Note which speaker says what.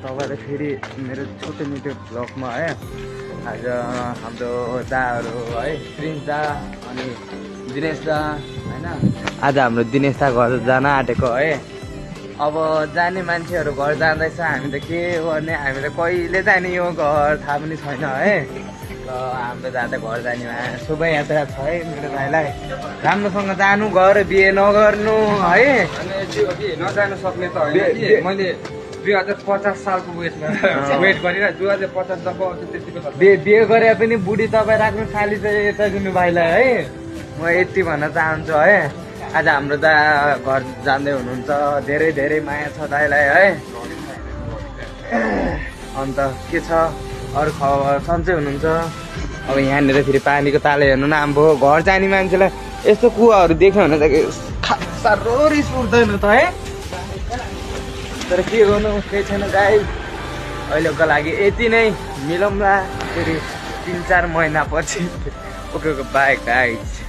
Speaker 1: तपाईँलाई फेरि मेरो छोटो मिठो ब्लगमा है। आज हाम्रो दाहरू है, प्रिन्स दा अनि दिनेश दा होइन, आज हाम्रो दिनेश दा घर जान आँटेको है। अब जाने मान्छेहरू घर जाँदैछ, हामी त के गर्ने, हामी त कहिले जाने यो घर थाहा पनि छैन है। र हाम्रो दादा घर जाने शोभायात्रा छ है मेरो भाइलाई। राम्रोसँग जानु, घर बिहे नगर्नु है।
Speaker 2: नजानु सक्ने त होइन कि मैले 2050 सालको वेट गरेर 2050 जब आउँछ त्यतिको
Speaker 1: बिहे गरे पनि बुढी तपाईँ राख्नु खाली चाहिँ यता जुन भाइलाई है। म यति भन्न चाहन्छु है। आज हाम्रो दा घर जाँदै हुनुहुन्छ, धेरै धेरै माया छ दाइलाई है। अन्त के छ अरू खबर, सन्चै हुनुहुन्छ? अब यहाँनिर फेरि पानीको ताल हेर्नु न, हाम्रो घर जाने मान्छेलाई यस्तो कुवाहरू देख्यो भने त साह्रो रिस उठ्दैन त है। तर के गर्नु, केही छैन गाई। अहिलेको लागि यति नै, मिलौँला फेरि 3-4 महिनापछि। Okay by guys.